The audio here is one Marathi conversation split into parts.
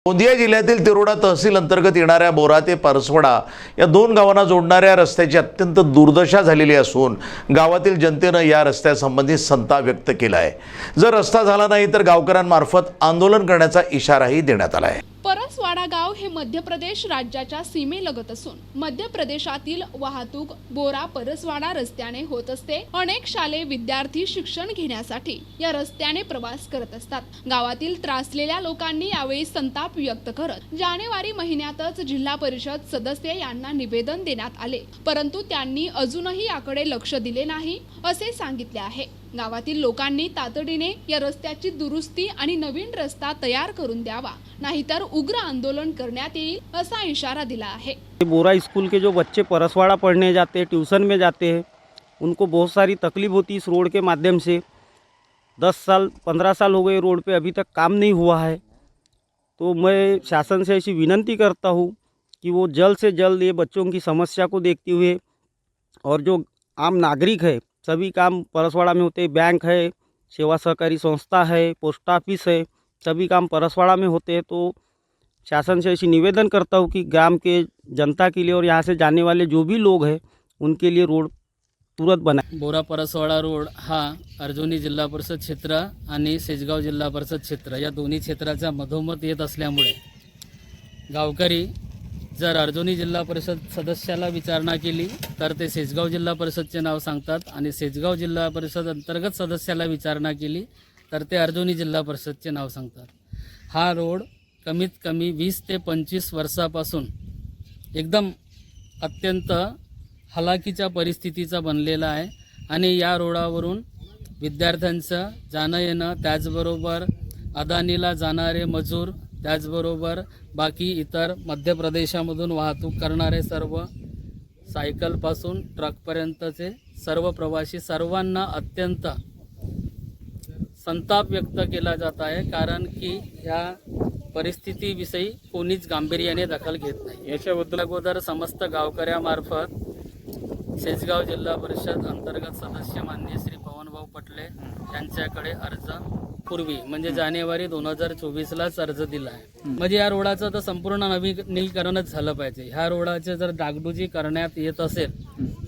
गोंदिया जिल्ह्यातील तिरोडा तहसील अंतर्गत येणाऱ्या बोरा ते परसवाडा या दोन गावांना जोडणाऱ्या रस्त्याची अत्यंत दुर्दशा झालेली असून गावातील जनतेनं या रस्त्यासंबंधी संताप व्यक्त केला आहे। जर रस्ता झाला नाही तर गावकऱ्यांमार्फत आंदोलन करण्याचा इशाराही देण्यात आला आहे। परसवाडा गाव हे मध्य प्रदेश राज्याच्या सीमेलगत असून मध्य प्रदेशातील वाहतूक बोरा परसवाडा रस्त्याने होत असते। अनेक शालेय विद्यार्थी शिक्षण घेण्यासाठी या रस्त्याने प्रवास करत असतात। गावातील त्रासलेल्या लोकांनी यावेळी संताप व्यक्त करत जानेवारी महिन्यातच जिल्हा परिषद सदस्य यांना निवेदन देण्यात आले, परंतु त्यांनी अजूनही याकडे लक्ष दिले नाही असे सांगितले आहे। गावातील लोकांनी तातडीने या रस्त्याची दुरुस्ती आणि नवीन रस्ता तयार करून द्यावा, नाहीतर उग्र आंदोलन करण्यात येईल असा इशारा दिला है। बोरा स्कूल के जो बच्चे परसवाड़ा पढ़ने जाते हैं, ट्यूशन में जाते हैं, उनको बहुत सारी तकलीफ होती इस रोड के माध्यम से। 10 साल 15 साल हो गए रोड पे, अभी तक काम नहीं हुआ है। तो मैं शासन से ऐसी विनती करता हूँ कि वो जल्द से जल्द ये बच्चों की समस्या को देखते हुए और जो आम नागरिक है सभी काम परसवाड़ा में होते हैं। बैंक है, सेवा सहकारी संस्था है, पोस्ट ऑफिस है, सभी काम परसवाड़ा में होते हैं। तो शासन से ऐसी निवेदन करता हूँ कि ग्राम के जनता के लिए और यहाँ से जाने वाले जो भी लोग हैं उनके लिए रोड तुरंत बनाए। बोरा परसवाडा रोड हा अर्जुनी जिल्हा परिषद क्षेत्र आणि सेजगाव जिल्हा परिषद क्षेत्र या दोन्ही क्षेत्राचा मधोमध येत असल्यामुळे गावकरी जर अर्जुनी जिल्हा परिषद सदस्याला विचारणा केली तर ते सेजगाव जिल्हा परिषदचे नाव सांगतात आणि सेजगाव जिल्हा परिषद अंतर्गत सदस्याला विचारणा केली तर ते अर्जुनी जिल्हा परिषदचे नाव सांगतात। हा रोड कमीत कमी 20 ते 25 वर्षापासून एकदम अत्यंत हलाखीच्या परिस्थितीचा बनलेला आहे आणि या रोडावरून विद्यार्थ्यांचं जाणं येणं, त्याचबरोबर अदानीला जाणारे मजूर, त्याचबरोबर बाकी इतर मध्य प्रदेशामधून वाहतूक करणारे सर्व सायकलपासून ट्रकपर्यंतचे सर्व प्रवासी सर्वांना अत्यंत संताप व्यक्त केला जात आहे, कारण की ह्या परिस्थितीविषयी कोणीच गांभीर्याने दखल घेत नाही। याच्याबद्दल अगोदर समस्त गावकऱ्यामार्फत सेजगाव जिल्हा परिषद अंतर्गत सदस्य माननीय श्री पवनभाऊ पटले यांच्याकडे अर्ज पूर्वी म्हणजे जानेवारी 2024लाच अर्ज दिला आहे। म्हणजे या रोडाचं तर संपूर्ण नवीनीकरणच झालं पाहिजे। ह्या रोडाचे जर डागडुजी करण्यात येत असेल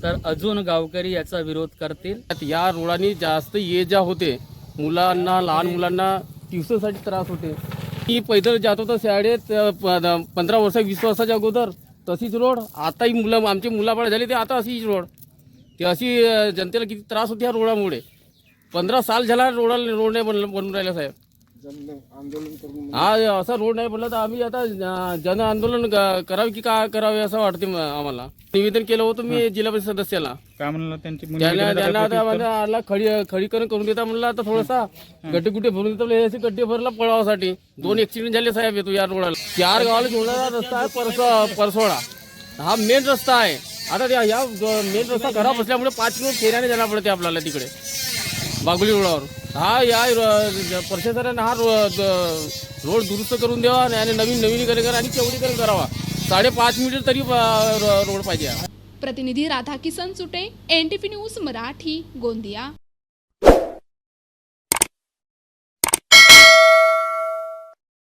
तर अजून गावकरी याचा विरोध करतील। या रोडाने जास्त ये जा होते, मुलांना लहान मुलांना ट्युशनसाठी त्रास होते। मी पैदल जात होतो शाळेत 15 वर्ष 20 वर्षाच्या अगोदर तशीच रोड, आताही मुलं आमचे मुलाबाळ झाले ते आता अशीच रोड, ते अशी जनतेला किती त्रास होते ह्या रोडामुळे। 15 साल झाला रोड नाही बनून राहिला साहेब। हा असा रोड नाही बनला तर आम्ही आता जन आंदोलन करावे की काय करावे असं वाटते आम्हाला। निवेदन केलं होतं मी जिल्हा परिषद सदस्याला, काय म्हणलं त्यांना खडीकरण करून देता म्हणला तर थोडासा गड्डे गुड्डे भरून देता, हे गड्डे भरला पळावासाठी। 2 ऍक्सिडेंट झाले साहेब येतो या रोडाला। 4 गावाला जोडणारा रस्ता आहे परसवाडा, हा मेन रस्ता आहे। आता या मेन रस्ता खराब असल्यामुळे 5 किलोमीटर फेऱ्याने जाणं पडते आपल्याला तिकडे बागुली रोडावर। हा या प्रशासनाने हा रोड दुरुस्त करून द्यावा आणि नवीनीकरण करा आणि चौडीकरण करावा। 5.5 मीटर तरी रोड पाहिजे। प्रतिनिधी राधा किसन सुटे, NTV न्यूज मराठी, गोंदिया।